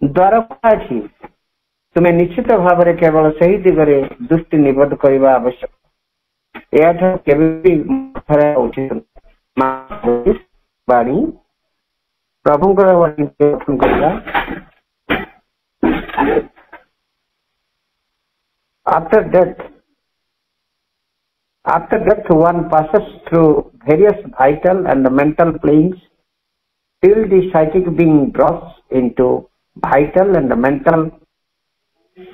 द्वारका तुम्हें निश्चित भाव में केवल सही दिगरे दृष्टि निबद्ध करने आवश्यक उचित बाणी प्रभु after death one passes through various vital and mental planes till the psychic being draws into vital and mental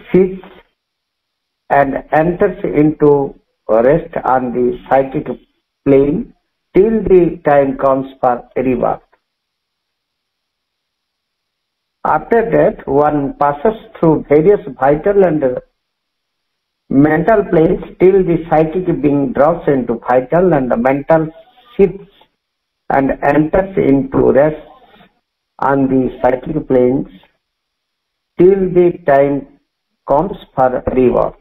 seats and enters into rest on the psychic plane till the time comes for rebirth. After death, one passes through various vital and mental planes till the psychic being draws into vital and mental seats and enters into rest on the psychic planes till the time comes for rebirth.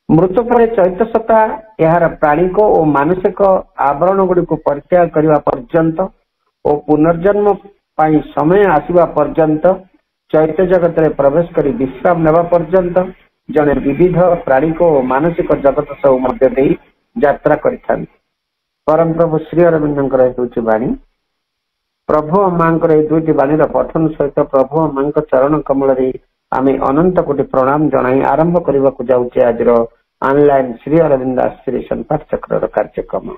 मृत्यु पर चैत्य सत्ता यार प्राणिक और मानसिक आवरण गुड़ी को परित्याग करने पर्यंत और पुनर्जन्म समय आसवा पर्यंत चैत्य जगत में प्रवेश कर विश्राम नेवा पर्यंत जने विविध प्राणिक और मानसिक जगत सब मध्य दे यात्रा करिथान। परम प्रभु श्री अरविंदंकर दुईटी बाणी प्रभु मांकर दुईटी बाणीर पठन सहित प्रभु मां चरण कमल आमे अनंत कोटि प्रणाम जनाई आरंभ करने को जाऊे आज ऑनलाइन श्री अरविंद एस्पिरेशन पाठचक्र कार्यक्रम।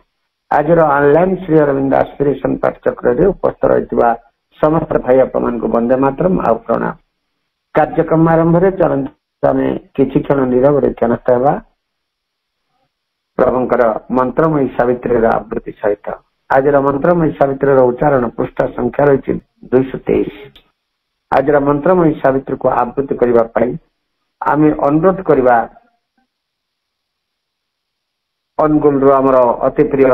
आज ऑनलाइन श्री अरविंद एस्पिरेशन पाठचक्र उपस्थित रही समस्त भाई अपन को वंदे मातरम आ प्रणाम। कार्यक्रम आरंभ चलते किसी क्षण नीरव ध्यानस्थ होगा प्रभुंकर मंत्रमयी सावित्री आवृत्ति सहित। आज मंत्रमयी सावित्री उच्चारण पृष्ठ संख्या रही 223। आज मंत्रमयी सावित्री को आवृत्ति करने आम अनुरोध करवा अनुगुल आमर अति प्रिय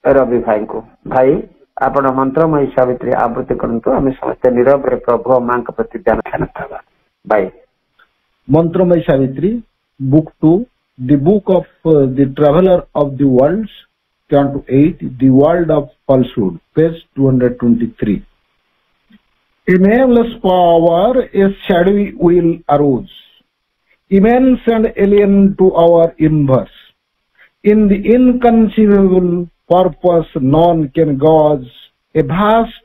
रवि भाई को भाई आपण मंत्रमयी सावित्री आवृत्ति करंतु आम समस्त नीरव प्रभु मां के प्रति ध्यान था भाई। मंत्रमयी Savitri book 2 the book of the traveller of the worlds canto 8 the world of falsehood page 223। A nameless power, a shadowy will arose, immense and alien to our universe. In the inconceivable purpose none can gauge, a vast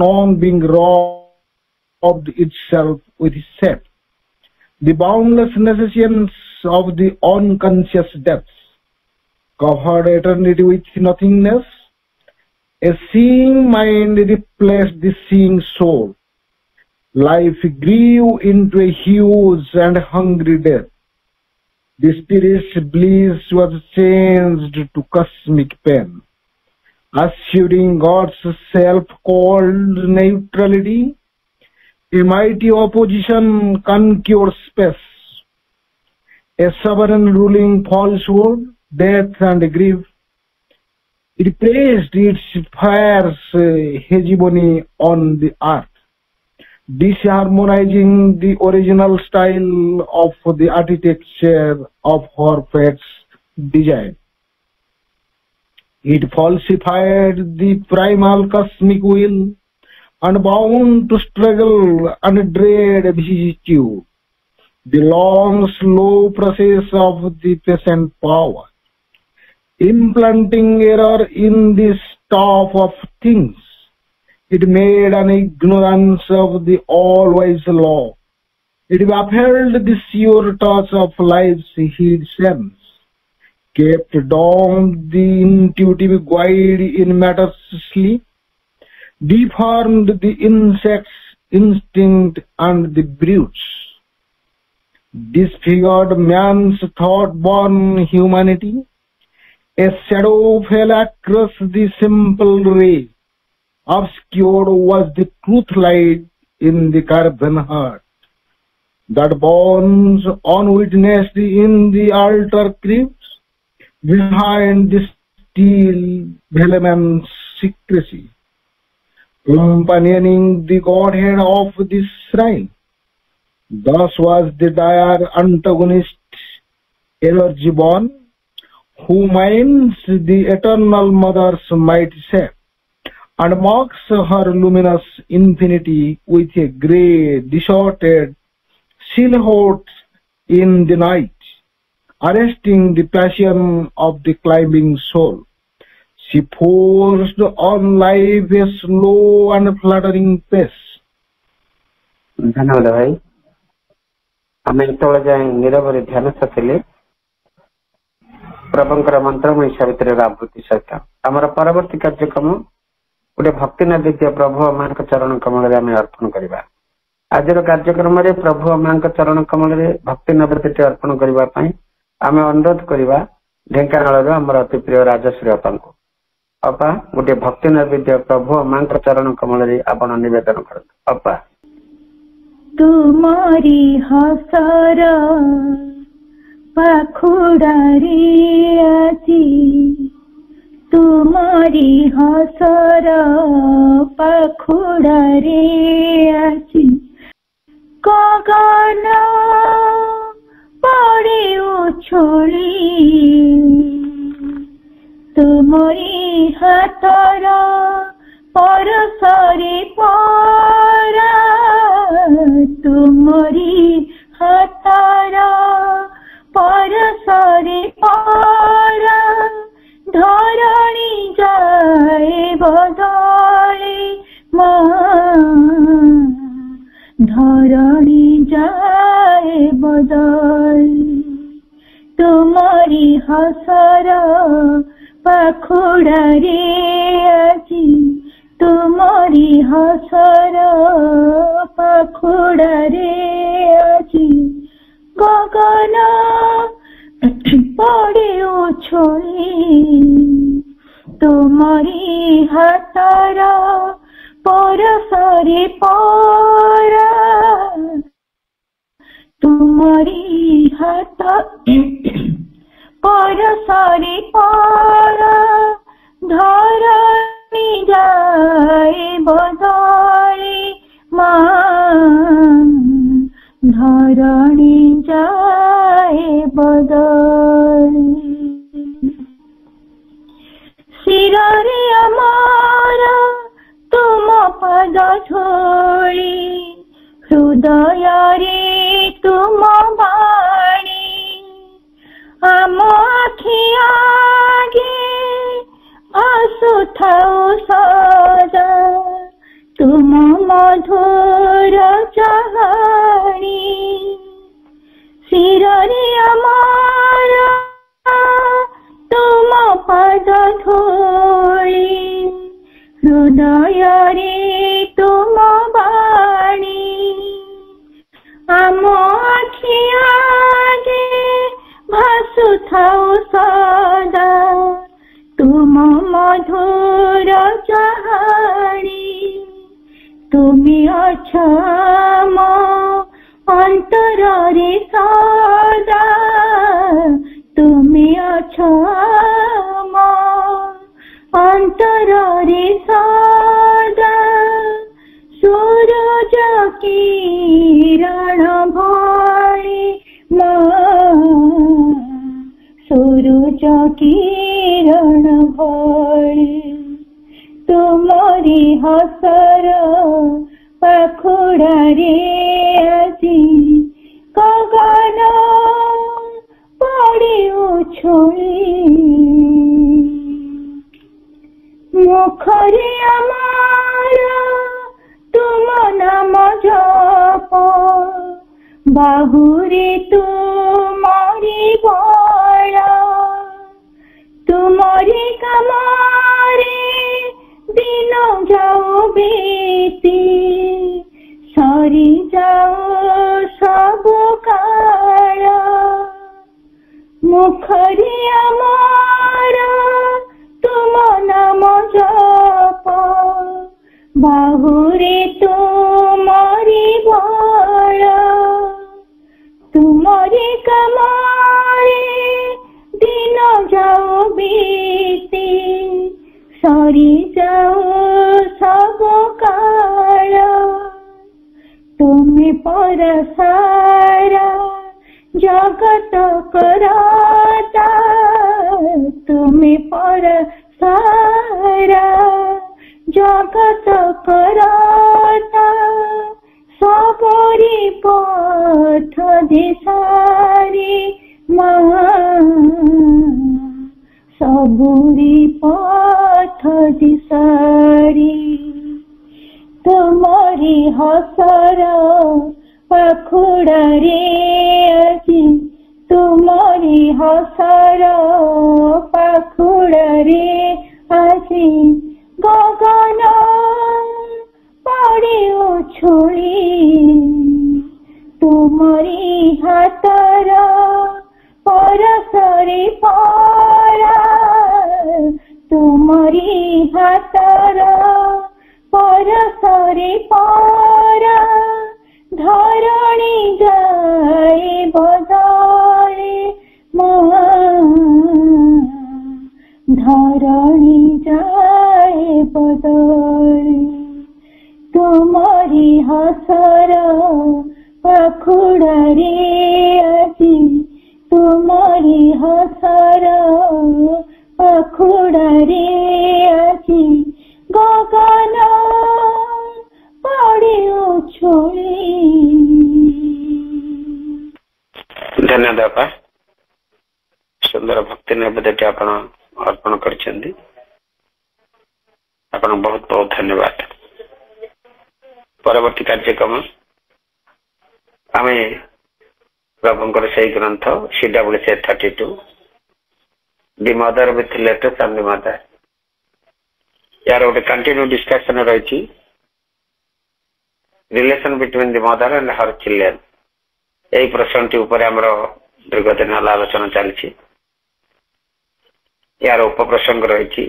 non-being robbed itself with set. The boundless necessities of the unconscious depths covered eternity with nothingness. A seeing mind replaced the seeing soul. Life grew into a huge and hungry death. The spirit's bliss was changed to cosmic pain. Assuring God's self-called neutrality, a mighty opposition conquered space. A sovereign ruling falsehood, death and grief. It placed its fierce hegemony on the earth, disharmonizing the original style of the architecture of her fate's design. It falsified the primal cosmic will, unbound to struggle and dread vicissitude, the long, slow process of the patient power. Implanting error in the staff of things, it made an ignorance of the all-wise law. It upheld the sure touch of life's hid sense, kept down the intuitive guide in matters sleep, deformed the insect's instinct and the brute's, disfigured man's thought-born humanity. A shadow fell across the simple ray. Obscured was the truth light in the carbon heart that burns unwitnessed in the altar crypts behind the steel vehement secrecy, companioning the Godhead of this shrine. Thus was the dire antagonist energy born, who minds the eternal mother's mighty shape, and marks her luminous infinity with a grey, distorted silhouette in the night, arresting the passion of the climbing soul. She forced on life a slow and fluttering pace. धन्यवाद भाई आम एतल जाए नीरव ध्यान सथिले प्रभुंकर मंत्रमय सावित्री आवृत्ति सहित आमर परवर्ती कार्यक्रम गोटे भक्ति नैवेद्य प्रभु अम्मा चरण कमल आम अर्पण करवा आज कार्यक्रम में प्रभु अम्मा चरण कमल भक्ति नैवेद्य अर्पण करने आम अनुरोध करवा ढेंकानाल आमर अति प्रिय राजश्री अपा को अपा गोटे भक्ति नैवेद्य प्रभु अम्मा चरण कमल आपण निवेदन कर अपा तुम्हारी हसर पाखुड़ारे आजी तुम्हारी हसर पाखुड़ारे आजी गगन पड़े उछली तुम्हारी हाथर परसरे परा तुम्हारी हाथर परसरे परा धरणी जाए बदले धरणी जाए बदल तुम्हारी हसर पाखुड़ारे आजी तुम्हारी हसर पाखुड़ारे आजी गगन पड़े उछली तुम्हारी हाथर परसरे परा तुम्हारी हाथ परसरे परा धरणी जाए बदले धरणी जाए बदल शिरे अमर तुम पद धूली हृदय रे तुम बाणी आम आखि आगे भासुथाओ सदा तुम मधुर चाहणी शिरे अमर तुम पद धूली हृदय रे तुम बाणी आम आखि आगे भासुथाओ सदा तुम मधुर चाहणी तुमी अछ मो अंतर रे सदा तुमी अछ मो अंतर रे सदा सूरज किरण भली सूरज किरण भली तुम्हारी हसर पाखुड़ारे आजी गगन पड़े उछली मुखरे अमार तुम नाम जप बाहुरे तुम्हारी बल तुम्हारी कमारे दिन जाओ बेटी सरी जाओ सब काल मुखरे अमार तुम नाम जप बाहुरे तुम्हारी बल तुम्हारी कमारे दिन जाओ बीती सरी जाओ सब काल तुम्हें परसारा जगत कराता तुमे पर सारा जगत कराता सबरी पथ दिशारी सबुरी पथ दिशारी तुमरी हसर पाखुड़ारे আজি तुमरी हसर पाखुड़ारे আজি गगन पड़े उछुली तुमरी हातर परसरे पारा तुमरी हातर परसरे पारा धरणी जाए बदले धरणी जाए बदले तुमरी हसर पाखुड़ारे আজি तुमरी हसर पाखुड़ारे আজি गगन पड़े उछुली। धन्यवाद बापा सुंदर भक्ति निवेदन आपण अर्पण करछन्ती आपण बहुत बहुत धन्यवाद। परवर्ती कार्यक्रम आमे प्रभुंकर से ग्रंथ CWC 32 the mother with letters and the mother यार गोटे कंटिन्यू डिस्कशन रही relation between the mother and her children यही प्रश्नटी ऊपर आमर दीर्घ दिन आलोचना चलती यार उप प्रसंग रही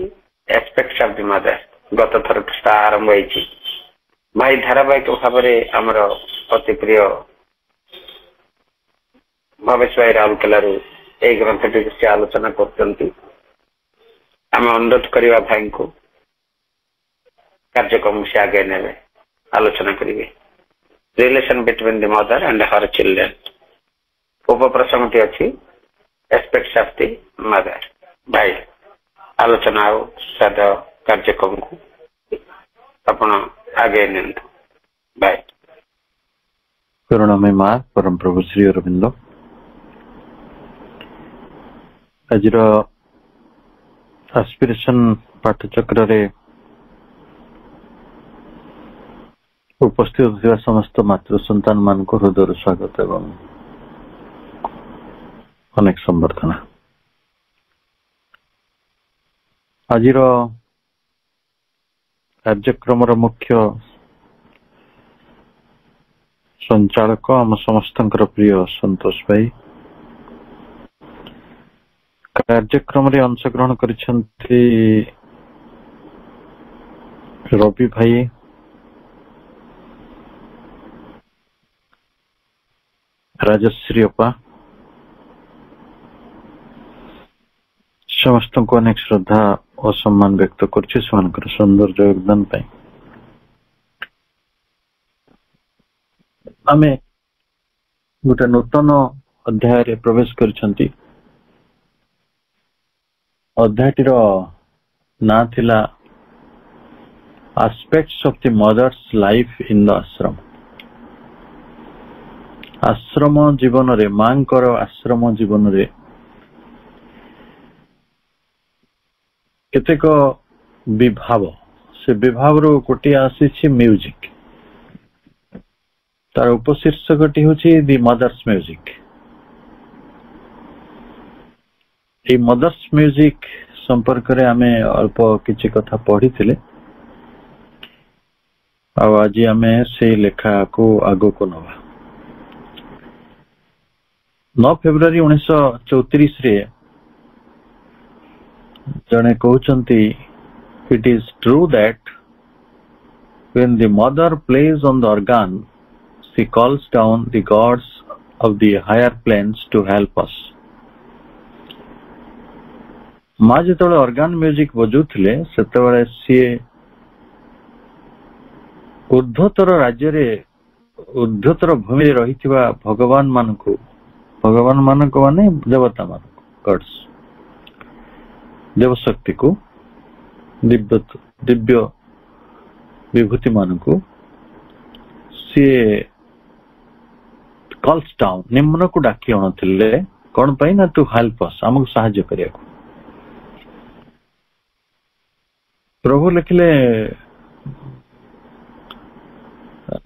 एस्पेक्ट्स ऑफ दि मदर गत थर आरंभ होती भाई धारावाहिक भाव में आमर अति प्रिय भवेश भाई राउरकेला यही ग्रंथटी से आलोचना करते आम अनुरोध करवा भाई को कार्यक्रम से आगे ने आलोचना करेंगे relation between the mother and her children उप प्रसंगटी अच्छी एस्पेक्ट्स ऑफ द मदर भाई आलोचना साध कार्यक्रम को अपन आगे नियंतु भाई। करुणामय मां परम प्रभु श्री अरविंद आज एस्पिरेशन पाठचक्र रे उपस्थित होता समस्त मातृ संतान मान को हृदय स्वागत एवं अनेक संबर्धना। आज कार्यक्रम मुख्य संचालक आम समस्त प्रिय संतोष भाई कार्यक्रम रे अंशग्रहण करिसेंती रवि भाई राजश्री अपा समस्त को अनेक श्रद्धा और सम्मान व्यक्त कर सुंदर योगदान पाई आमे गोटे नूतन अध्याय रे प्रवेश करिसेंती अध्यायटीर ना थिला aspects of the mother's life in the ashram आश्रम जीवन रे मांकर आश्रम जीवन रे केतेक विभाव से विभाव रो कोटी आसी म्यूजिक तार उपशीर्षकटी होची the mother's music a mother's music संपर्क रे आमे अल्प किछि कथा पढ़ी थिले आ आज आमे से लेखा को आगो को नवा 9 फेब्रुआरी 1934 रे जने कहउचंती it is true that when the mother plays on the organ she calls down the gods of the higher planes to help us माँ जो ऑर्गन म्यूजिक बजुले से सी ऊर्ध्वतर राज्य रे ऊर्ध्वतर भूमि रे रही भगवान मानक माने देवता मान गॉड्स देवशक्ति को दिव्य विभूति मान को सी कॉल्स डाउन निम्न को डाकी आणुथिले कौन पाई ना टू हेल्प अस हमको सहाय्य करिया को प्रभु लिखिले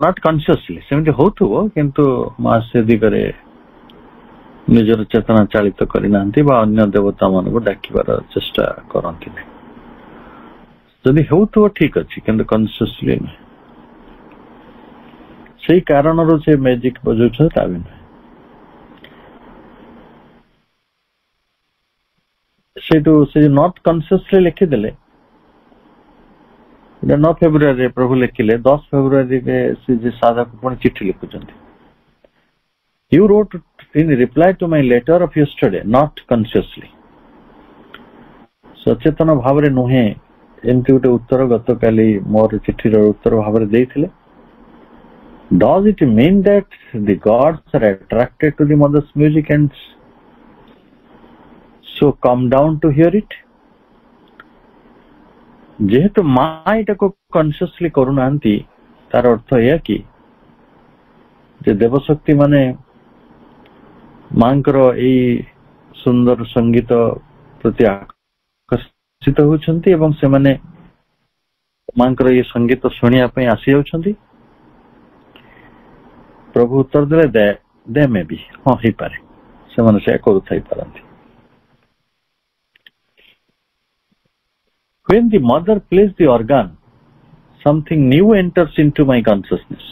नॉट कॉन्शियसली सेमती होथुवो किंतु मां से दिगरे निजर चेतना चालित करिनांती बा अन्य देवता मान को डाकिबार चेष्टा करंती नै जदि होथुवो ठीक अछि किंतु कॉन्शियसली नै सेही कारण रो से मैजिक बजौ छ ताबिन से नॉट कॉन्शियसली लिखि देले 9 फेब्रुआरी प्रभु लिखिले 10 फेब्रुआरी के से जे साधक पुणी चिट्ठी लिखुचंती you wrote in reply to my letter of yesterday not consciously सचेतन भाव रे नुहे एमती गोटे उत्तर गत काली मोर चिट्ठी रो उत्तर भाव रे देथिले does it mean that the gods are attracted to the mother's music and so come down to hear it जेहेतु माँ एटा को कॉन्शियसली करूना तार अर्थ यह कि जे देवशक्ति माने मांकर एई सुंदर संगीत प्रति आकर्षित होउछंती एवं से माने मांकर ये संगीत सुनिया पई आसी जाउछंती प्रभु उत्तर देले दे में भी हां ही पारे से माने से करू Thai पारंती When the mother plays the organ, something new enters into my consciousness.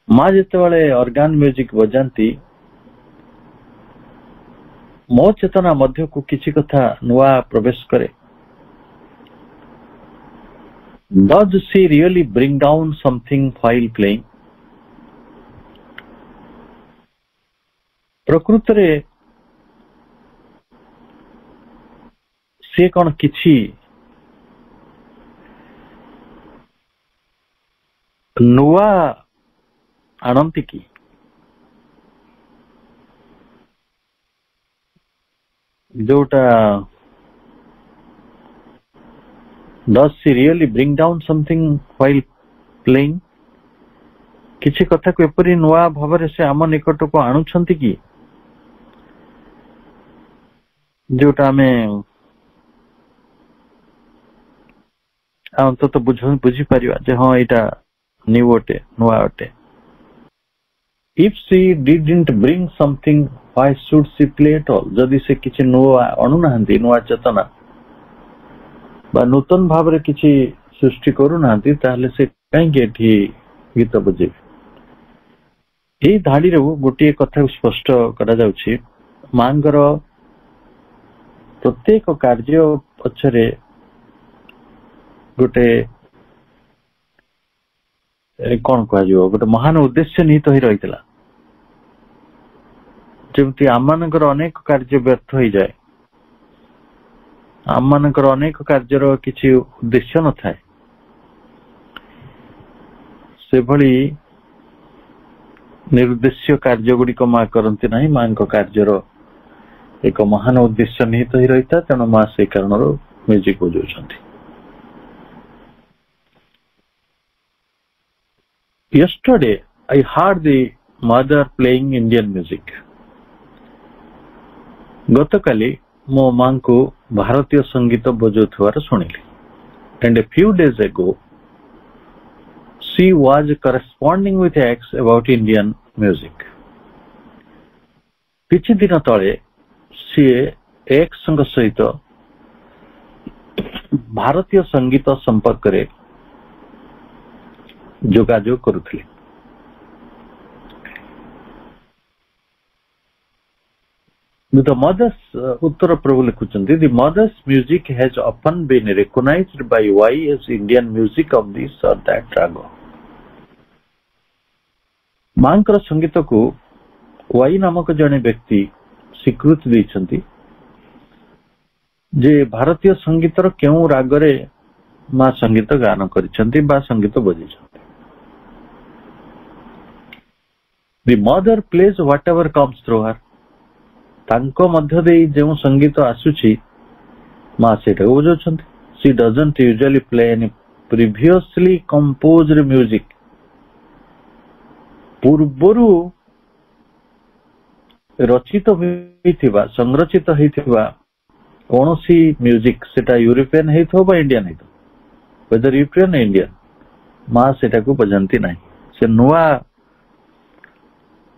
माँ जितेबाला organ music बजाती मो चेतना मध्य को किसी कथा नुआ प्रवेश करे. Does she really bring down something while playing? प्रकृत रे से कौन किछि नुआ आनंती की जोटा does she really bring down something while playing किछि कथा को एपरि नुआ भावरे से आम निकट को आणुछंती की जोटा में अंत तो बुझी पारिबा जे हां एटा न्यू अटे नुआ अटे if C didn't bring something why should C play at all जदि से किछि नुआ अनु नाहंती नुआ चेतना बा नूतन भाव रे किछि सृष्टि करू नाहंती ताले से काई गेठी गीत बजे ए धाडी रे गोटे कथा स्पष्ट करा जाउछि मांगर प्रत्येक कार्य पछरे गोटे कौन कह गोटे महान उद्देश्य निहित ही रही जमती आमनकर अनेक कार्य व्यर्थ हो जाए आमनकर अनेक कार्यर किसी उद्देश्य न थाए से भली निरुद्देश्य कार्य गुड़िक माँ करती ना माँ कार्यर एक महान उद्देश्य निहित ही रही था तेणु माँ से कारण म्यूजिक बजाउछंती Yesterday, I heard the mother playing Indian music. गतकाली मो मां को भारतीय संगीत बजाउथवार सुनिली. And a few days ago, she was corresponding with acts about Indian music. किछि दिन तळे सी एक संग सहित भारतीय संगीत संपर्क रे जोगाजोग करुथिले. The mother's Uttar Prabhu लिखुचंती the mother's music has often been recognized by Y as Indian music of this or that raga. मांकर संगीत को Y नामक जने व्यक्ति स्वीकृति दैछंती जे भारतीय संगीतर केउ रागरे मां संगीत गान करिसंती बा संगीत बजिसंती. The mother plays whatever comes through her. तांको मध्य देई जो संगीत आसुची माँ सेटा बजाउछन्ति. She doesn't usually play any previously composed music. पूर्वरु रचित होइथिबा संरचित होइथिबा कोनोसी म्यूजिक सेटा यूरोपियन हेइथो बा इंडियन हेइथो वेदर यूरोपियन इंडियन माँ सेटा को बजांती नाही. से नुआ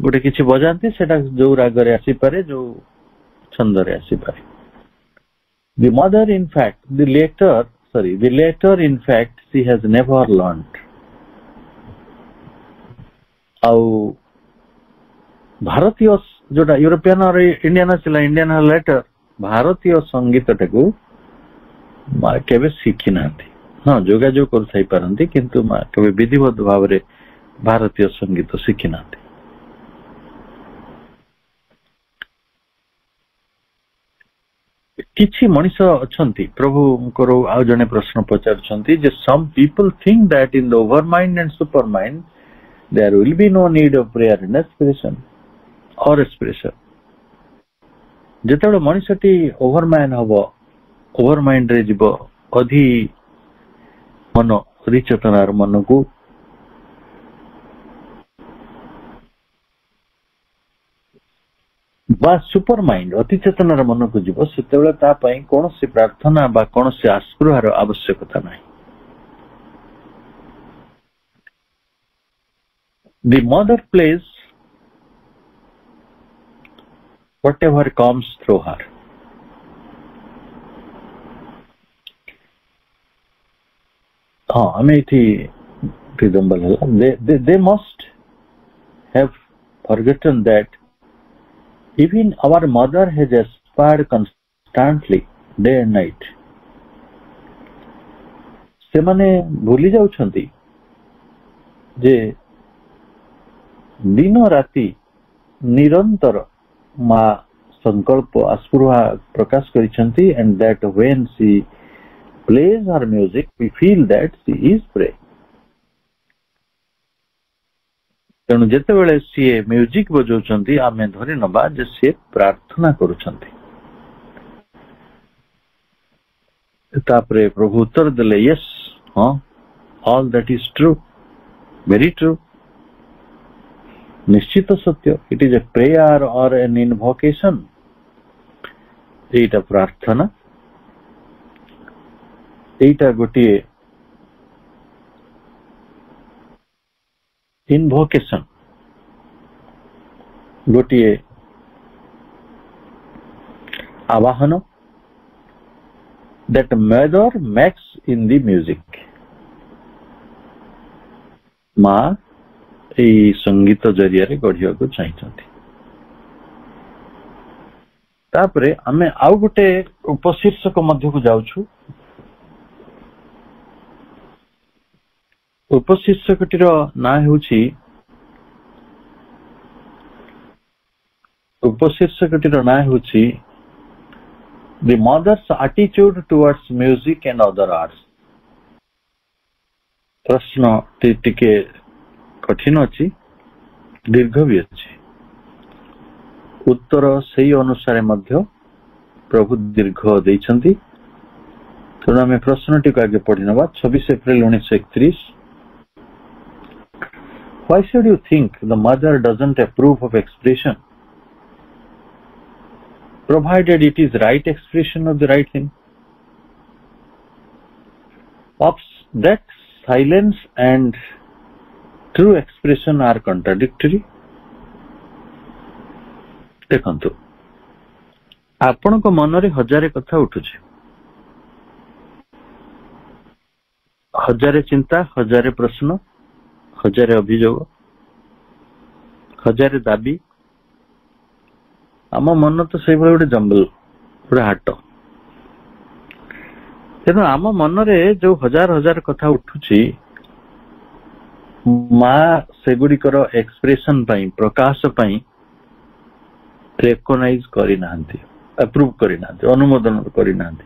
गोटे किछि बजांती सेटा जो रागरे आसी पारे जो छंदरे आसी पारे. The mother in fact the later in fact she has never learned. आउ भारतीय जोटा यूरोपियन और इंडियन आसिला इंडियन लेटर भारतीय संगीत टाकू केबे शिखी नांती. हाँ जोगाजोग कर थाई पारंती किंतु केबे विधिवत भाव रे भारतीय संगीत शिखी नांती. किछि मनीष अछंती प्रभुंकर आउ जने प्रश्न पचारछंती जे some people think that in the overmind and supermind there will be no need of prayer and aspiration or aspiration. जेतेबेले मनीषटी ओवरमैन हबो ओवरमाइंड रे जीवो अधि मन रिचेतनार मन को बा सुपर माइंड अति चेतनार मन को जीवो सेतेबेले ता पई कोनोसी प्रार्थना बा कोनोसी आस्पृहार आवश्यकता नाही. The mother plays whatever comes through her. I mean, they must have forgotten that even our mother has aspired constantly day and night. से माने भूली जाउछंती जे दिन राति निरंतर माँ संकल्प आस्पृहा प्रकाश करिसंती and that when she plays her music we feel that she is praying. तेणु जेते बेले सी म्यूजिक बजाउछंती आमे धरि नबा जे से प्रार्थना करूछंती. तापरे प्रभु उत्तर देले यस हाँ all that is true very true निश्चित सत्य. इट इज ए प्रेयर और एन इनवोकेशन. एटा प्रार्थना एटा गोटिए इनवोकेशन गोटिए आवाहन that mother makes in the music. माँ এই संगीत जरिया गढ़िया को चाहिए. तापरे आमे आउ गोटे उपशीर्षक मध्य को जाउछु. उपशीर्षकटीर ना हेउछि The mother's attitude towards music and other arts. प्रश्न टिके कठिन अछि दीर्घ भी अछि. उत्तर सही अनुसार मध्य प्रभु दीर्घ दैछंती. तेणु आमे प्रश्न टिके आगे पढ़िनबा. 26 April 1931. Why should you think the mother doesn't approve of expression, provided it is right expression of the right thing? Of that silence and true expression are contradictory. देखंतु आपण को मन रे हजारे कथा उठुछि. हजारे चिंता हजारे प्रश्न हजारे अभियोग हजारे दाबी. आम मन तो से गोटे जंगल गोटे हाट. तेणु आम मन रे जो हजार हजार कथा उठुछि माँ सेगुड़िकर एक्सप्रेशन पाई प्रकाश पाई रेकग्नाइज करि नाहंती अप्रूव करि नाहंती अनुमोदन करि नाहंती.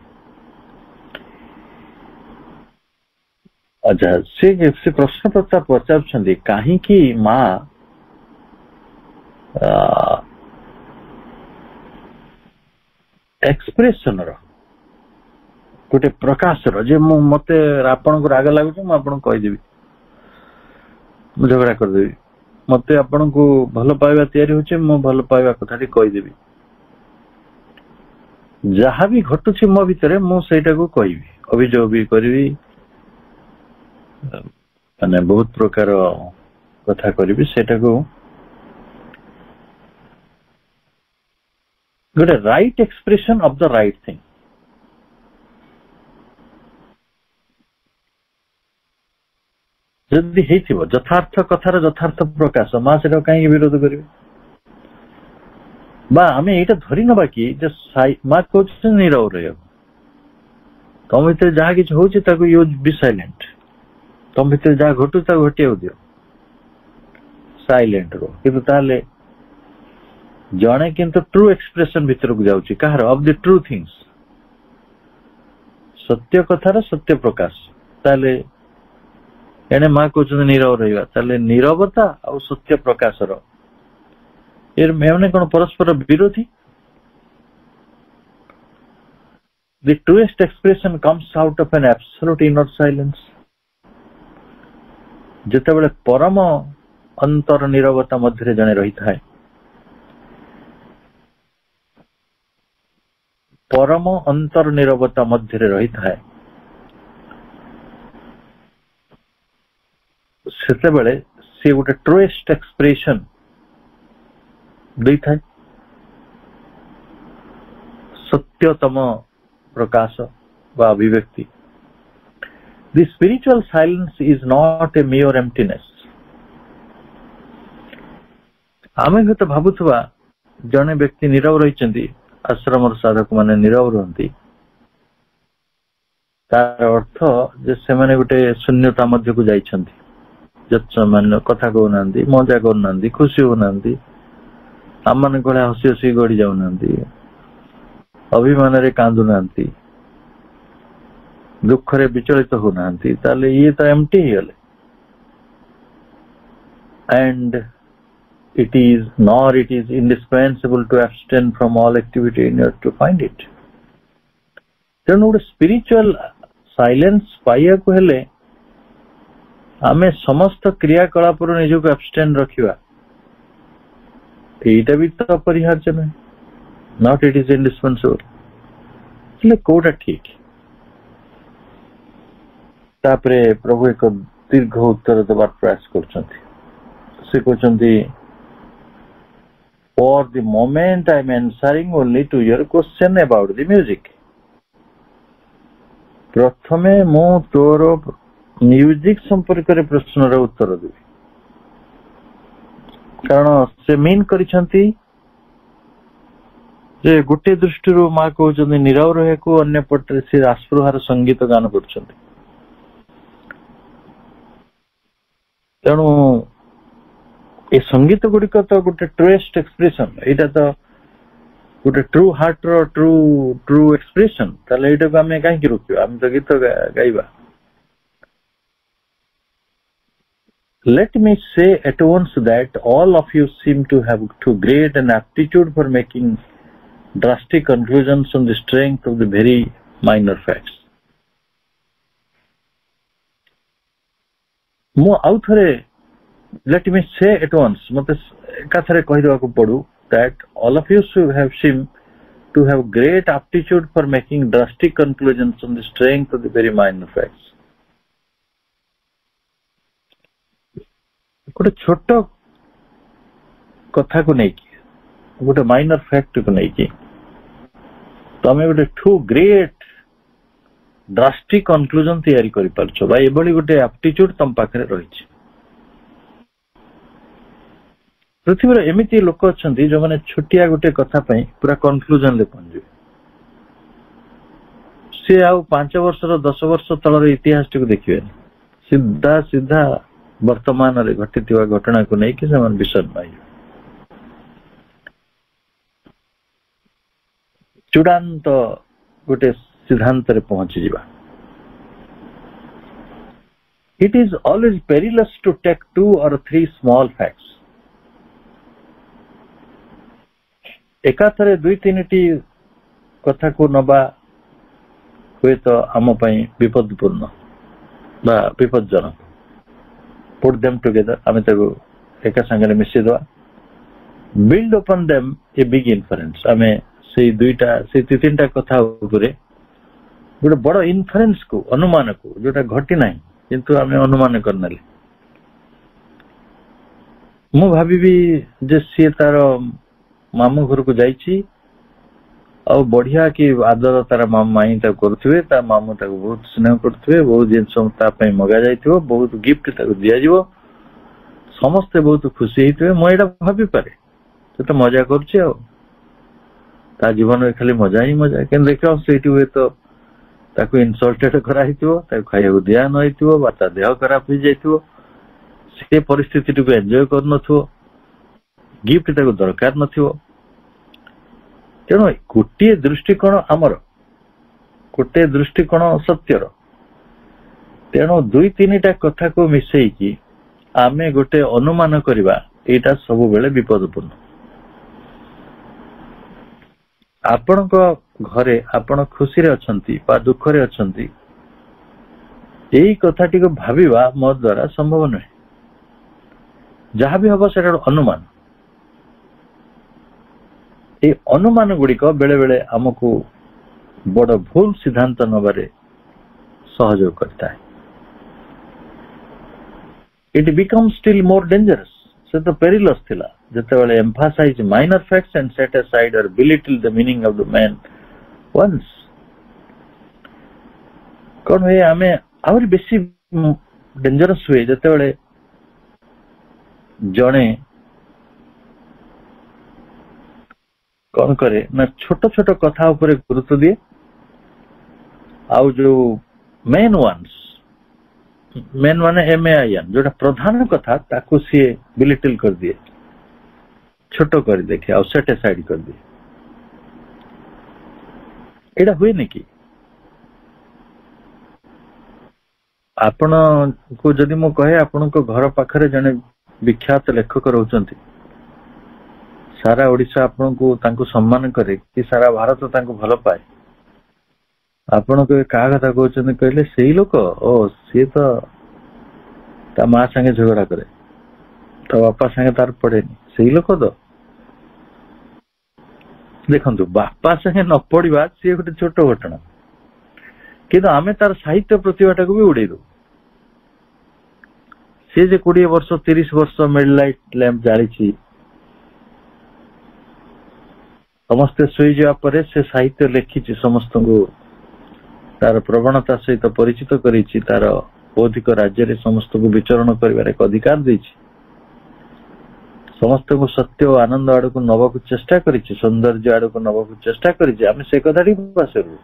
अच्छा से प्रश्न पचार कहीं माँ एक्सप्रेशन रो गोटे प्रकाश रो जे मते आपन को राग लागु म आपन कहि देबी झगड़ा कर देबी मते आपन को भल पाइबा तयारी होचे म भल पाइबा कथाटी कहि देबी जहाँ भी घटुछि मो भितरे मु सेटा को कहिबी अभियोग भी करबी माने बहुत प्रकार कथा करबी सेटा को गोटे right expression of the right thing जदि हेतिबो यथार्थ कथार यथार्थ प्रकाश मा सेटा काई विरोध करबे बा आमे एटा धरि नबा कि जे मा कोच नीरव रहयो तम भितर जहा किछ होछि ताको यूज बी साइलेंट तम भितर जहा घटु ता घटियो दियो साइलेंट रो किंतु ताले जणे किंतु ट्रू एक्सप्रेशन भितर को जाउछि कहार ऑफ द ट्रू थिंग्स सत्य कथार सत्य प्रकाश ताले एने मा कोच नीरव रहइबा ताले नीरवता और सत्य प्रकाश रो एर मेने कोन परस्पर विरोधी The truest expression comes out of an absolute inner silence. जेतेबेले परम अंतर नीरवता मध्य जने रही थाए परम अंतर नीरवता मध्य रही थाए सेतेबेले से गोटे ट्रूएस्ट एक्सप्रेशन दे थाए सत्यतम प्रकाश वा अभिव्यक्ति The spiritual silence is not a mere emptiness. आमे हत भाबुथवा जने व्यक्ति नीरव रहिचंती आश्रम साधक माने नीरव रहंती तार अर्थ जे से माने गोटे शून्यता मध्य को जाइछंती जत सामान्य कथा को नांदी मजा को नांदी खुशी हो नांदी आमने कोले हसी हसी गडी जाउ नांदी अभिमान रे कांदु नांती दुख रे विचलित हो नांती ताले ये तो एम्प्टी हियले and it is indispensable to abstain from all activity in order to find it. तेणु गोटे स्पिरिचुअल साइलेंस पाइया को हेले आमे समस्त क्रियाकलाप निजक एब्स्टेन रखिबा एटा भी तो अपरिहार्य नहीं नॉट इट इज इंडिस्पेंसेबल એટલે कोटा ठीक तापरे प्रभु एक दीर्घ उत्तर देवार प्रयास करछंती से कहछंती For the moment I am answering only to your question about the music. प्रथमे मो तोर म्यूजिक संपर्क रे प्रश्न रे उत्तर देबी कारण से मीन करिसंती जे गोटे दृष्टि रो मा कहउछंती नीरव रहे को अन्य पटरे से रासप्रहार संगीत गान करछंती तेणु ए संगीत गुड़िक तो गोटे ट्रूएस्ट एक्सप्रेशन एटा तो गोटे ट्रू हार्ट रो ट्रू एक्सप्रेशन ताले एटा को हमें काहे की रोकियो हम तो गीत गाइबा Let me say at once that all of you seem to have too great an aptitude for making drastic conclusions on the strength of the very minor facts. मो आउ थरे Let me say at once, मते एकाथरे कहि देबा को पड़ू that all of you have seemed to have great aptitude for making drastic conclusions on the strength of the very minor facts. गोटे छोट कथा को नहीं की गोटे माइनर फैक्ट को नहीं की तमे गोटे टू ग्रेट ड्रास्टिक कंक्लूजन तैयारी करि परछो बा एबोली गोटे एप्टीट्यूड तम पाखरे रहिछि पृथ्वी एमती लोक अच्छा जो मैंने छोटिया गोटे कथा पूरा कंक्लूजन ले पहुंचे सी आ 5 वर्ष 10 वर्ष तलर इतिहास टी देखिए सीधा सीधा वर्तमान रे घटित घटना को नहीं कि विषद पाई चूड़ांत गोटे सिद्धांत रे पहुंची जीवा it is always perilous to take 2 or 3 small facts एकाथरे 2-3 टी कथा को नबा हुए तो आम विपदपूर्ण बा विपदजनक पुट देम टुगेदर आम एक संगे मिसेदवा build upon them a big inference आम से दुईटा से तीन टा कथा गोटे बड़ इनफरेन्स को अनुमान को जोटा घटी ना किंतु आम अनुमान करना मु भावी जे सी तार मामू घर को जाइए आ बढ़िया कि आदर तार माई करुवे ता मामू बहुत स्नेह करुवे बहुत जिन मगा जाइए बहुत गिफ्ट दिज्व समस्ते बहुत खुशी होते मुझे भावी पारे तो मजा कर जीवन में खाली मजा ही मजा कि देख से हुए तो इनसल्टेड कराई खाया दिया न देह खराब हो जाइए से परिस्थिति को एंजॉय कर गिफ्ट दरकार न तेणु गोटे दृष्टिकोण आमर गोटे दृष्टिकोण सत्यर तेणु दुई तीन टा कथा को मिसेकी आमे गोटे अनुमान करवा एटा सब बेले विपदपूर्ण आपण घरे आपण खुशी रे अछंती बा दुख रे अछंती एई कथाटी को भाविबा मो द्वारा संभव नहे जहाँ भी हम से अनुमान ये अनुमान गुड़िक बेले बेले आमको बड़ भूल सिद्धांत नबारे सहयोग करता है it become still more dangerous से तो पेरिलस थिला जते बेले emphasise minor facts and set aside or belittle the meaning of the main ones कौन हुए आमे आहुरी बेसी डेंजरस हुए जते बेले जड़े कौन करे ना छोट छोट कथा ऊपर गुरुत्व दिए आउ जो मेन माने MAIN जोटा प्रधान कथा ताको सी बिलिटिल कर दिए छोट कर देखे आउ सेट असाइड कर दिए एडा हुए नहीं कि आपण को जदि मु कहे आपण को घर पाखरे जने विख्यात लेखक रहउचंती सारा ओडिशा आपन को तांको सम्मान करे कि सारा भारत तांको भलो पाए आपण को का कथा कहउचंती कहले सेही लोक ओ से तो ता मां संगे झगड़ा करे तो बापा संगे तार पड़ेनी सेही लोक तो देखंतु बापा संगे न पड़िबा से गोटे छोट घटना किंतु आमे तार साहित्य प्रतिभाटा को भी उड़े दो से जे 20 वर्ष 30 वर्ष मिड लाइट लैंप जाली समस्ते सोई जा परे से साहित्य लिखी समस्त को तार प्रवणता सहित परिचित करिछि तार बौद्धिक राज्य रे समस्त को विचरण करिवार एक अधिकार देछि समस्त को सत्य और आनंद आड़ को नवा को चेष्टा करिछि सौंदर्य आड़ को नवा को चेष्टा करिछि आमे से कथाटी पासरु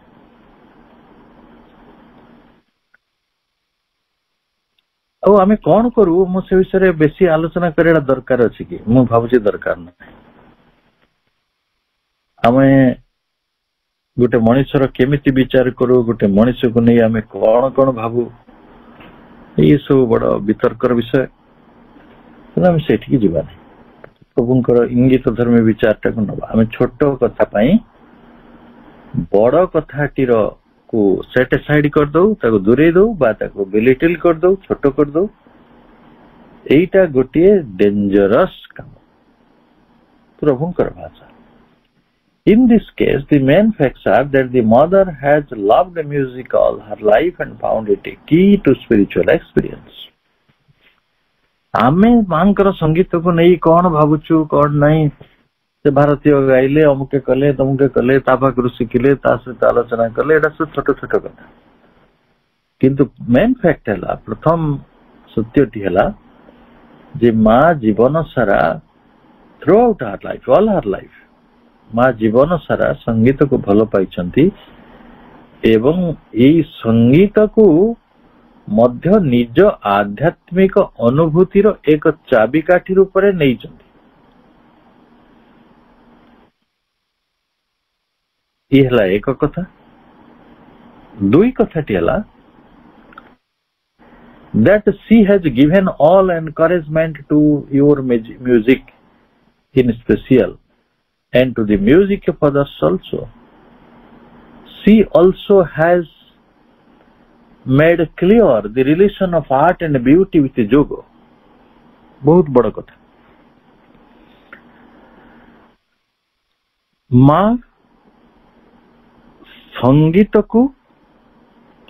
ଆଉ ଆମେ କଣ କରୁ ମୁଁ ସେ ବିଷୟରେ ବେଶୀ ଆଲୋଚନା କରିବା ଦରକାର ଅଛି କି ମୁଁ ଭାବୁଛି ଦରକାର ନାହିଁ ଆମେ ଗୋଟେ ମଣିଷର କେମିତି ବିଚାର କରୁ ଗୋଟେ ମଣିଷକୁ ନେଇ ଆମେ କଣ କଣ ଭାବୁ ये सब बड़ वितर्कर विषय आम से जीवा प्रभुंकर इंगित धर्मी विचारटा को नवा आम छोट कथा बड़ कथाटीर को सेट साइड कर दो ताको दूरे दो बा ताको बिलिटिल कर दो छोट कर दो एटा गोटे डेंजरस काम प्रभुंकर भाषा In this case, the main facts are that the mother has loved music all her life and found it a key to spiritual experience. आमे मांकर संगीत को नहीं कौन भावुचु कौन नहीं से भारतीय गाइले अमुके कले तमुके कले तापाकरू शिखिले ता सहित आलोचना कले एटा सब छोट छोट कथा किंतु मेन फैक्ट है प्रथम सत्यटी है जे माँ जीवन सारा थ्रू आउट हर लाइफ ऑल हर लाइफ माँ जीवन सारा संगीत को भल पाई एवं यही संगीत को मध्य निज आध्यात्मिक अनुभूतिर एक चाबिकाठी रूप में नहीं ये एक कथा दुई कथाटी है that she has given all encouragement to your music in special and to the music of others also. she also has made clear the relation of art and beauty with yoga. बहुत बड़ कथा माँ संगीत को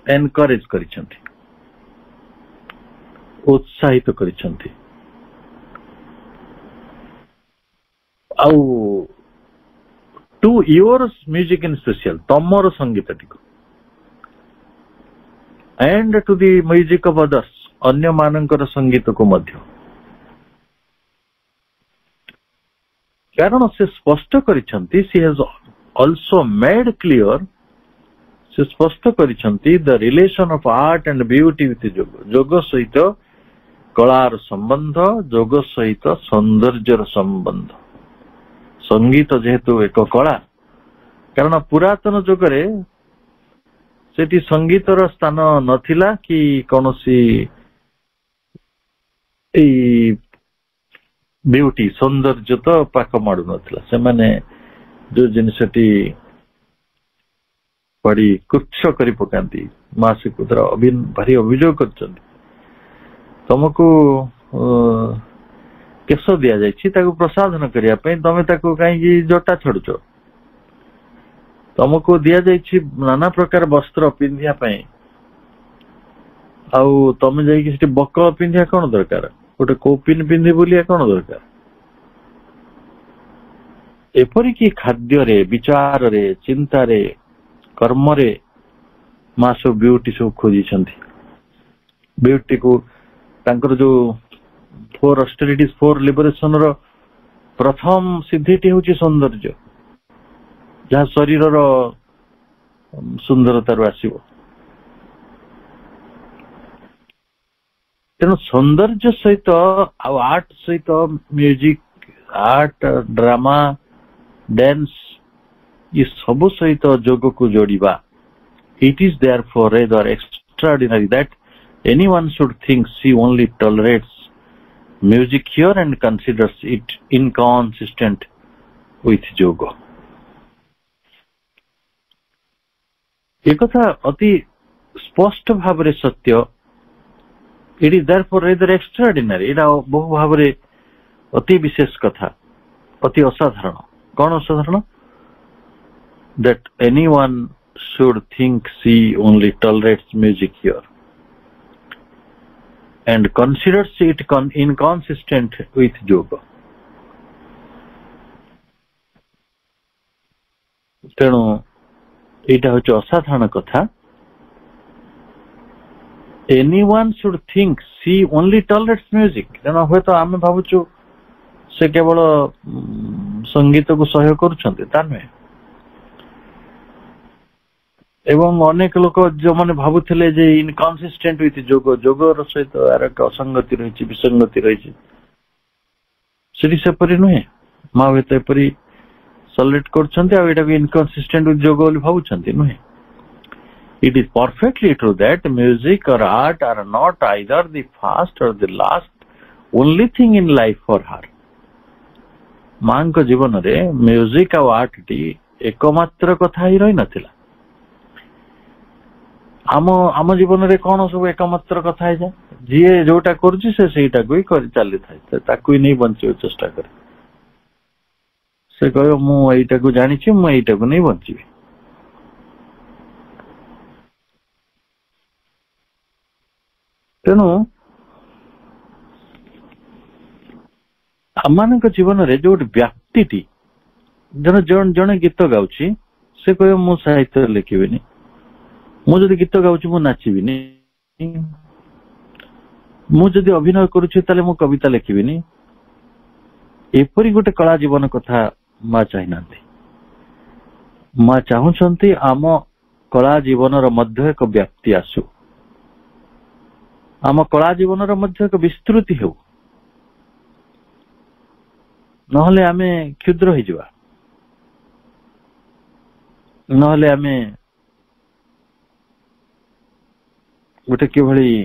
encourage करिसेंती उत्साहित करिसेंती आउ to yours music in special तमर संगीत टिको and to the music of others अन्य मानकर संगीत को मध्य कारण से स्पष्ट करिसेंती she has also made clear से स्पष्ट करिसेंती the relation of art and beauty with yoga योग सहित कलार संबंध योग सहित सौंदर्यर संबंध संगीत जेहेतु एक कला कारण पुरातन जुगरे सेठी संगीतर स्थान नथिला कि कौनसी ब्यूटी सौंदर्य तो पाख माडू नथिला से माने जो जिनसटी बड़ी कुछ करी पकांती मासिक उतरा भारी अभियोग करछन तुमको केश दिया जाइछि ताको प्रसाधन करिया पई तमे ताको काई जटा छडुछ तुमको दिया जाइछि नाना प्रकार वस्त्र पिंधिया पई आउ तमे जाई कि सेठी बकल पिंधिया कोन दरकार गोटे कोपिन पिंधि बोलिया कोन दरकार एपरि कि खाद्य रे विचार रे चिंता रे कर्म रे मास ब्यूटी सब खोजी छंती ब्यूटी को तांकर जो फोर ऑस्टेरिटीज फोर लिबरेशन रो प्रथम सिद्धिटी होची सौंदर्य जहाँ शरीर रो सुंदरता रो आसीबो तेणु सौंदर्य सहित आर्ट सहित म्यूजिक आर्ट ड्रामा डांस ये सब सहित योग को जोड़िबा it is therefore rather extraordinary that anyone should think she only tolerates music here and considers it inconsistent with yoga. एक कथा अति स्पष्ट भाव रे सत्य it is therefore rather extraordinary एटा बहु भाव रे अति विशेष कथा अति असाधारण कौन असाधारण that anyone should think she only tolerates music here and considers it inconsistent with yoga. तेणु एटा होच असाधारण कथा anyone should think she only tolerates music तेणु हे तो आमे भाबुछु से केवल संगीत को सहयोग करूछन्ते ता नहे एवं अनेक लोक जो माने भाबुथिले जे इनकन्सिस्टेंट विथ योग योगर सहित यार असंगति रही विसंगति रही सेठी सेपरी नुहे माँ तो एपरी select करछन्ते uh Etah inconsistent with योग बोली भाबुछन्ते नुहे it is perfectly true that music or art are not either the first or the last only thing in life for her मां को जीवन रे म्यूजिक और आर्ट टी एकमात्र कथा ही रही नथिला आम जीवन रे कौन सब एकमात्र कथा है जी जोटा करुछि से सेटा को ही कर चली थाए ताकू ही नहीं बंचियो चेष्टा करे से कहयो मु एटा को जानि छि मु एटा को नहीं बंचिबी तेणु आम जीवन रे जो व्याप्ति जन जन गीत गाउछि से कहयो मु साहित्य लिखिबिनी मु जदि गीत गाउछि मु नाचिबिनी मु जदि अभिनय करुछि ताले मु कविता लिखिबिनी एपरि गोटे कला जीवन कथा मा चाहिनांती मा चाहुछंती आम कला जीवन रो मध्य एक व्याप्ति आसु आम कला जीवन रो मध्य एक विस्तृति हेउ नहले आमे क्षुद्र हो जिवा नहले आमे गोटे कि भली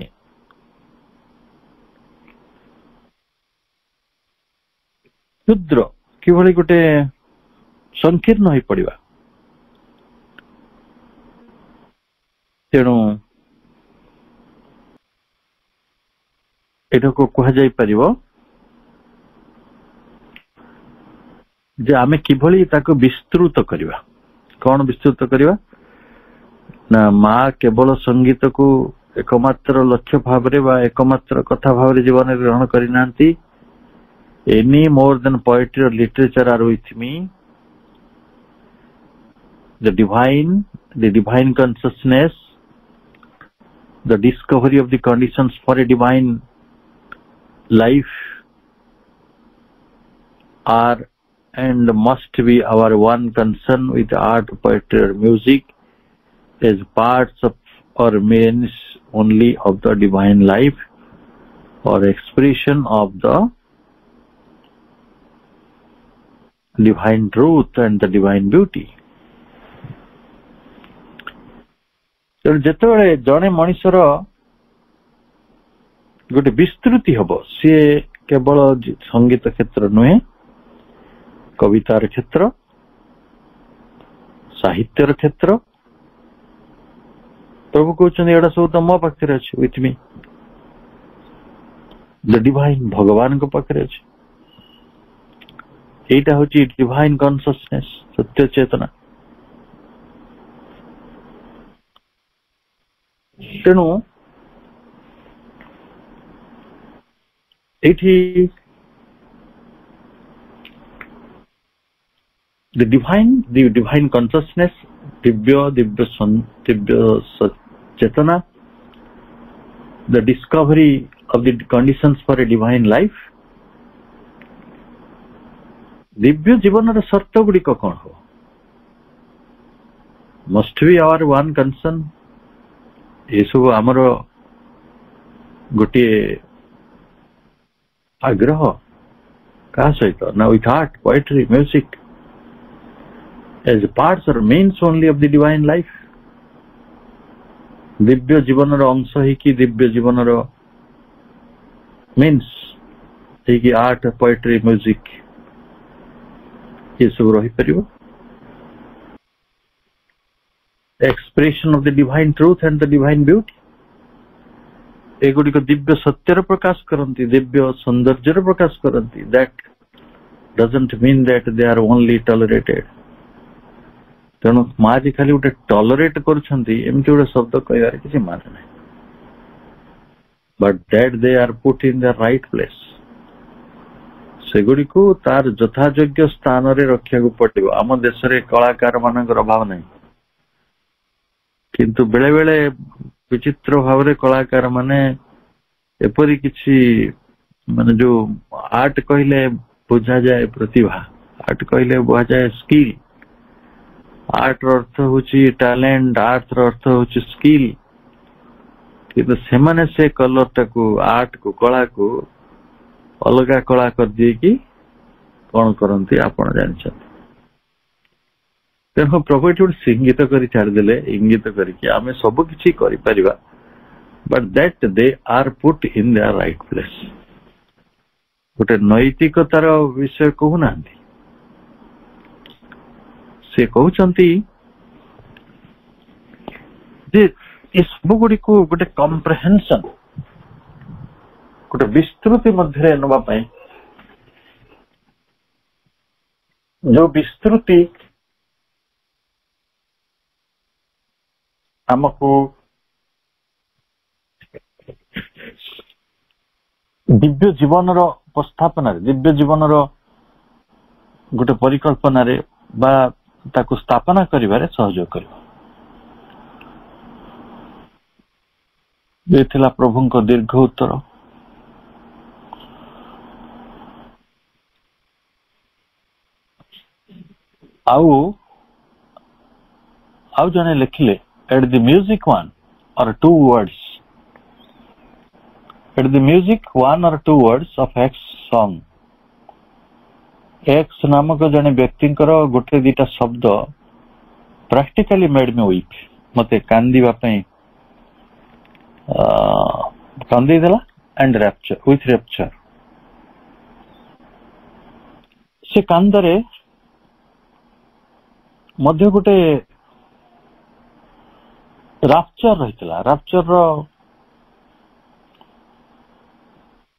क्षुद्र कि भली गोटे संकीर्ण हो पड़िबा तेणु एटाको कह जाई परिबो जे आमे किभली ताको विस्तृत करिवा। कौन विस्तृत करिवा ना माँ केवल संगीत को एकमात्र लक्ष्य भावरे बा एकमात्र कथा भावरे जीवन में ग्रहण करि नांती। एनी मोर देन पोएट्री और literature are with me. The divine consciousness, the discovery of the conditions for a divine life are and must be our one concern with art, poetry or music as parts of or means only of the divine life or expression of the divine truth and the divine beauty. जेतेबेले जड़े मनीषर गोटे विस्तृति हम सी केवल संगीत क्षेत्र नुहे, कवितार क्षेत्र, साहित्यर क्षेत्र। प्रभु कहते एटा सब तो मो पाखे अच्छे विथ मी। द डिवाइन भगवान को पाखे अच्छे। एटा हूँ डिवाइन कॉन्शियसनेस, सत्य चेतना। तेणु एठी the divine consciousness, divya chetana, the discovery of the conditions for a divine life. Divya जीवन रे शर्त गुड़िक कौन हो? Must be our one concern. ये सब आमर गोटे आग्रह क्या सहित ना with art, poetry, music as parts or means only of the divine life. Divya जीवन रो अंश ही कि दिव्य जीवन रो means ही कि आर्ट, पोएट्री, म्यूजिक ये सब रही परिबो। expression of the divine truth and the divine beauty. एगुड़ी को दिव्य सत्यर प्रकाश करती, दिव्य सौंदर्य प्रकाश करती। That doesn't mean that they are only tolerated. तेणु माँ जी खाली गोटे टॉलरेट करछंती एमती गोटे शब्द कहबार किसी माने ना। But that they are put in the right place. सेगुड़ी को तार यथायोग्य स्थान रे रखिया को पड़िबो। आम देश रे कलाकार मानकर अभाव नहीं, किंतु बेले बेले विचित्र भाव रे कलाकार माने एपरी किछि माने जो आर्ट कहले बुझा जाए प्रतिभा, आर्ट कहले बुझा जाए स्किल। आर्ट अर्थ होची टैलेंट, आर्ट अर्थ होची स्किल। किंतु सेमाने से कलर टाको, आर्ट को, कला को अलगा कला कर दिए कि कौन करती आपण जानछन। तेणु प्रभु ये सिंगित कर छाड़देले, इंगित करके आम सब किछि करि परिबा, but that they are put in their right place. गोटे नैतिकतार विषय कहूना से कहउचंती जे ये सब गुड़ी को गोटे कम्प्रेहेंशन, गोटे विस्तृति मध्य नवा पाई, जो विस्तृति आमको दिव्य जीवन रो उपस्थापन, दिव्य जीवन रो गोटे परिकल्पना रे बा ताको स्थापना करिबारे सहयोग करिबो। ये थिला प्रभुंको दीर्घ उत्तर। आउ जने लिखिले at the music one or two words, at the music one or two words of X song, X नामक जने व्यक्ति गोटे दीटा शब्द practically made me weep. मते कांदीबा पई कांदी देला and rapture, with rapture। से कांदरे मध्य गोटे ରାପଚର ରହିଥିଲା। ରାପଚର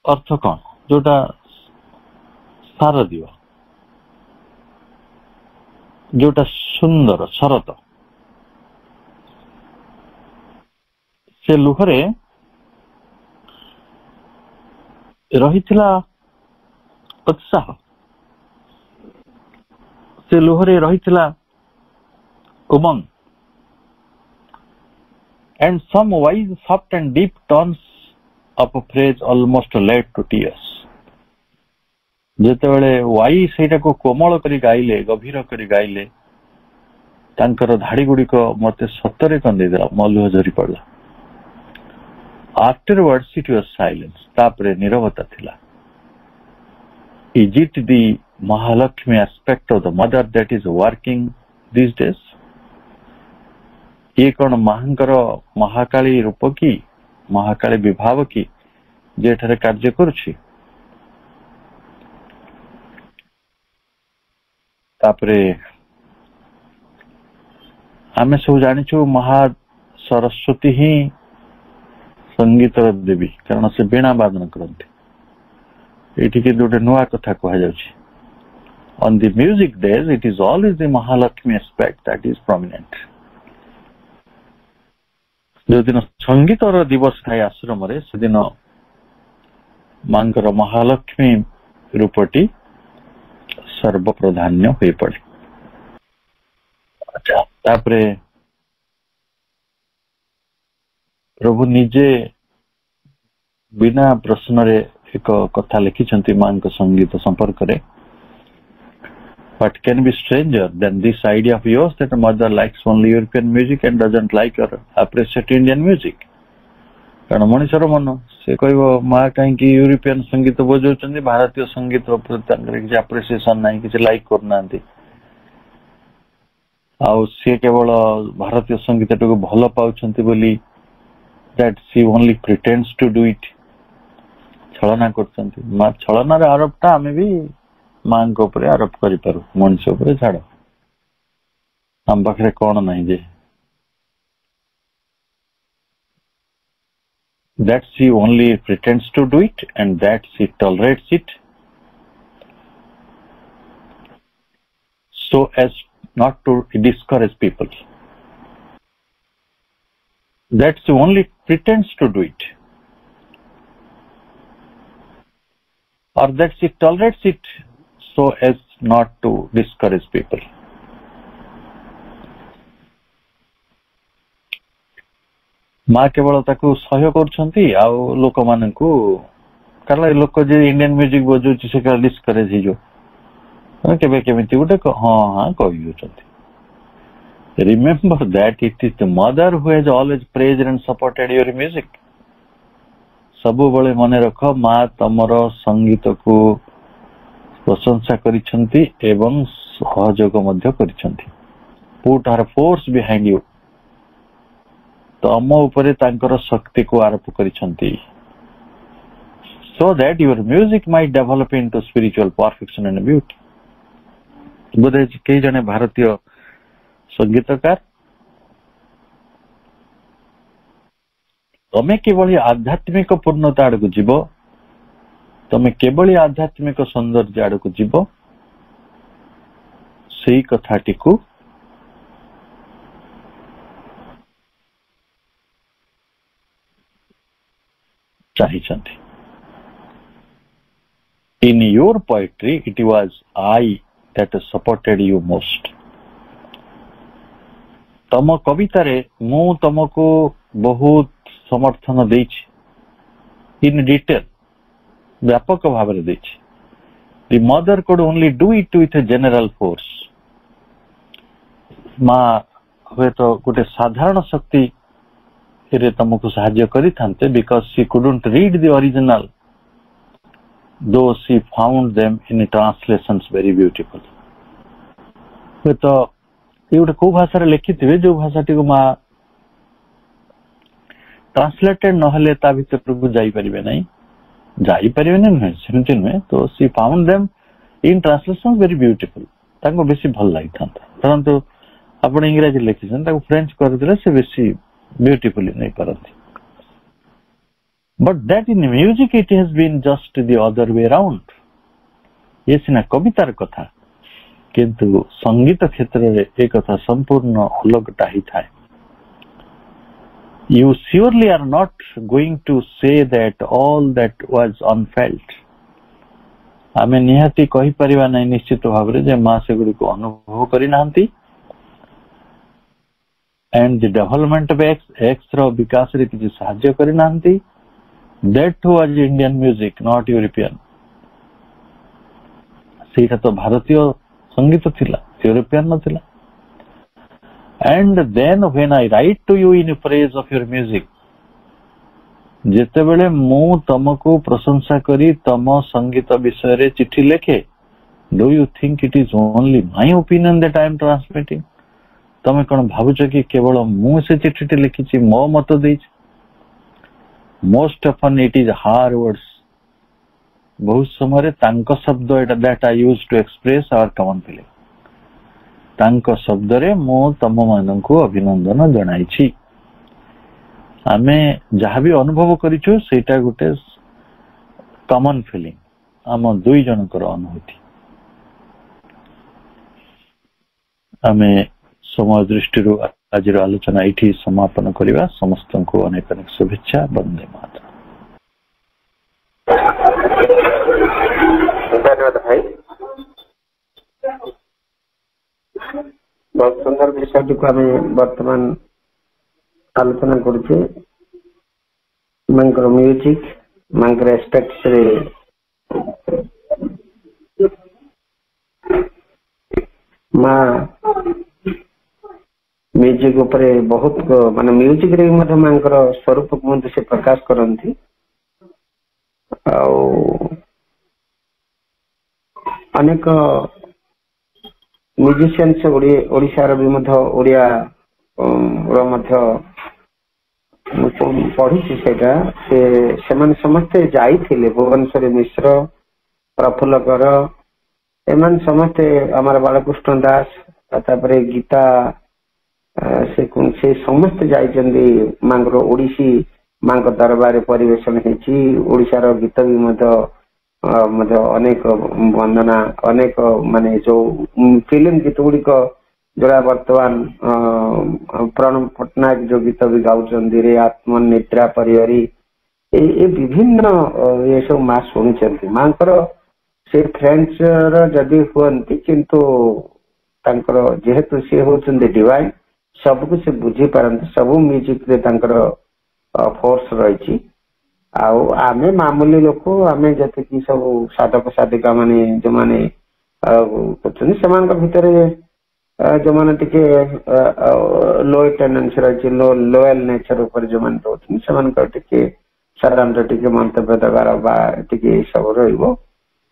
अर्थ कौन जोटा सार दिव जोटा सुंदर शरत से लुहरे रही उत्साह से लुहरे रही उमंग and some wise soft and deep tones of a phrase almost led to tears जेतेबेले वाई सेटा को कोमल करी गाइले गभीर करी गाइले तांकर धाड़ी गुड़िक मते सतरे कंदे देला मलुह झरी पड़ला afterwards it was silence तापरे नीरवता थिला is it the Mahalakshmi aspect of the mother that is working these days ये कौन महांकर महाकाली रूप की महाकाली विभाव की जेठारे कार्य करुछि तापरे आमे सब जानिछु महा सरस्वती ही संगीत देवी कारण से वीणा वादन करते एठी के दोटे नुआ कथा कहा जाउछि on the music days it is always the Mahalakshmi aspect that is prominent जो दिन संगीत दिवस थाए आश्रम रे से दिन मांकर महालक्ष्मी रूपटी सर्वप्रधान्य हो पड़े अच्छा तापरे प्रभु निजे बिना प्रश्न रे एक कथा लिखिछंती मां को संगीत संपर्क रे What can be stranger than this idea of yours that a mother likes only European music and doesn't like or appreciate Indian music? कारण मनुष्यर मन से कहबो मां काहे कि यूरोपियन संगीत बजाउछन्ती भारतीय संगीत प्रति किसी अप्रिसिएशन नाही किसी लाइक करनांती आ से केवल भारतीय संगीत को भल पाउछन्ती बोली that she only pretends to do it छलना करछन्ती मां छलना रे आरोपटा हमें भी मां को ऊपर आरोप करि पारु मनुष्य ऊपर छाड़ हम पाखरे कोन नहीं जे that she only pretends to do it and that she tolerates it so as not to discourage people that she only pretends to do it or that she tolerates it so as not to discourage people मां केवल ताकू सहयोग करछंती आ लोक माननकू कारण लोक जे Indian music बजौछि से का discourage हिजो केबे केमिति गुटे हां हां कहि होछंती remember that it is the mother who has always praised and supported your music सबु बळे मने रख मां तमरो संगीत को प्रशंसा करिछंती एवं सहयोग मध्य करिछंती put her force behind you तम उपरे तांकर शक्ति को आरोप करिछंती so that your music might develop into spiritual perfection and beauty बोधे कई जने भारतीय संगीतकार तमे केवल आध्यात्मिक पूर्णता आड़ को जीव तमे केवल आध्यात्मिक सौंदर्य आड़ को जीव सेही कथाटी को चाहिए in your poetry it was I that supported you most तम कविता रे मु तमको बहुत समर्थन देछि इन डिटेल व्यापक भाव रे देछि the mother could only do it with a general force मां होय तो गुटे साधारण शक्ति रे तमको सहाय्य करि थांते because she couldn't read the original though she found them in translations very beautiful तो ये गोटे को भाषा लिखिथिबे जो भाषाटी को मां ट्रांसलेटेड नहले ता भीतर को जाई परिबे नहीं जाई परिबे नहीं सेमति नुहे तो she found them in translation very beautiful ताको बेसी भल लागि थांता परंतु आपण इंग्रजी लिखिसन ताको फ्रेंच कर दिले से बेसी ब्यूटीफुली नहीं पारती. But that in music it has been just the other way around. ये सिना कवितार कथा किंतु संगीत क्षेत्र रे एक कथा संपूर्ण अलगटा ही थाए. You surely are not going to say that all that was unfelt. आमे निहाती कहि परिबा नै निश्चित भाबरे जे मा से गुडी को अनुभव करि नांती. And the development of X रो विकास रे किछि सहाय्य करि नांती. That was Indian music, not European. सेटा तो भारतीय संगीत थिला, यूरोपियन न थिला. And then when I write to you in praise of your music, जेते बेले मु तमको प्रशंसा करी तम संगीत विषय रे चिट्ठी लेखे, do you think it is only my opinion that I am transmitting? तमे कोन भाबुछ कि केवल मु से चिट्ठी लिखी छी, मो मत देछ. Most often it is her words. बहुत समय तांको शब्द एटा that I use to express our common feeling. तांको शब्द रे मो तम माननको अभिनंदन जणाई छी. आमे जहा भी अनुभव करिछु सेटा गुटे कॉमन फीलिंग, आम दुई जनकर अनुभूति. आमे समय दृष्टि आज आलोचना ये समापन करवा. समस्त को अनेक अनेक शुभेच्छा. वंदे मातरम. धन्यवाद भाई. बहुत सुंदर विषय को आम वर्तमान आलोचना करुचे. मांकर म्यूजिक मांकर एस्पेक्ट्स रे मा म्यूजिक उपरे बहुत माने म्यूजिक रे मध्य मांकर स्वरूप को मध्य से प्रकाश करंती. अनेक म्यूजिशियंस ओडिशा भी मध्य ओडिया रो मध्य पढ़ी सेटा से माने समस्ते जाइथिले. भुवनेश्वर मिश्र, प्रफुल्ल कर, एमान समस्ते हमारा बालकृष्ण दास, तापरे गीता से समस्त जाइछन्दी. मांगर ओडिसी मांग दरबार परिवेशन हेची. ओडिशार गीत भी मध्य अनेक वंदना अनेक माने जो फिल्म गीत गुड़ी जोड़ा वर्तमान प्रणव पट्टनायक जो गीत भी गाउछन्दी रे आत्मनिद्रा परिहरी ए विभिन्न ये सब माँ शुणी मांकर से फ्रेंड्स जदि हुअन्ति किंतु तांकर जेहेतु से होचन्दी डिवाइन सबको से बुझी पारନ୍ତି. सब म्यूजिक रे तांकर फोर्स रही. आमे मामूली लोक आमे जति कि सब साधक साधिका माने जो माने करछन समान भितर जो माने टिके लो टेंडेंसी रही लोयल नेचर ऊपर जो माने होछन समान टिके साधारण टिके मंतव्य दबार बा टिके सब रहिबो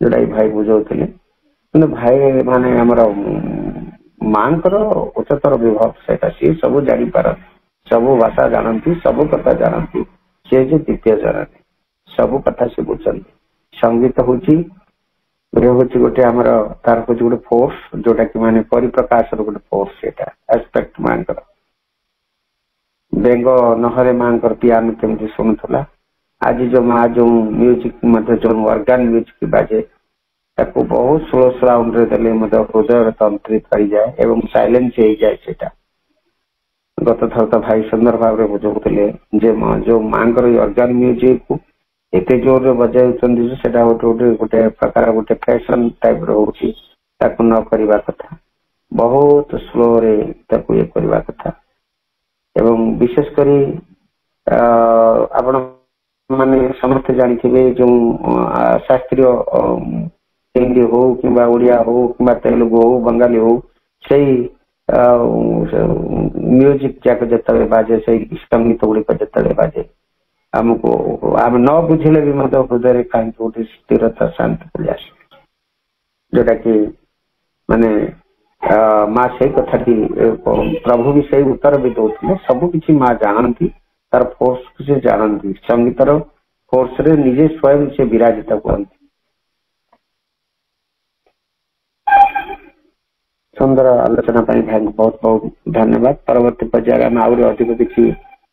जोडा भाई बुझौथिले. किंतु भाई माने हमर मांकर उच्चतर विभाग सेटा सी सब जानी पार सब भाषा जानती सब कथा जानती से द्वितीय जानती सब कथा से बुझती. संगीत होची गोटे आमर तार हूँ गोटे फोर्स जोटा कि माने परिप्रकाश गोटे फोर्स सेटा एस्पेक्ट मांकर. बेंग नहरे मांकर पियानो केमती शुणुला. आज जो माँ जो म्यूजिक जो ऑर्गन म्यूजिक बाजे ताको बहुत स्लो साउंड रे देले हृदय तंत्रित कर जाए एवं साइलेंस हो जाए सेटा. गत थर तो भाई सुंदर भाव बुझाऊले जो मांकर ऑर्गन म्यूजिक को एते जोर रे बजाउछन्ती सेटा गोटे प्रकार गोटे फैशन टाइप रो होची ताको न करबा कथा. बहुत स्लो रे ताको ये करबा कथा. एवं विशेष करी आपण माने समस्त जानिथिबे जो शास्त्रीय हिंदी हो कि ओडिया हो कि तेलुगु हो बंगाली हो से म्यूजिक जाक जतले बाजे से संगीत गुड़िक जतले बाजे आमको आम न बुझे भी हृदय कहीं गोटे स्थिरता शांति पड़े आस जोटा कि माने माँ से कथा प्रभु भी से उत्तर भी दौले सब किसी माँ जानती तार फोर्स से जानती संगीतर फोर्स रे निजे स्वयं से विराजित कहती. सुंदर आलोचना भाई बहुत बहुत धन्यवाद. परवर्ती पर्याय में आउरी अधिक किसी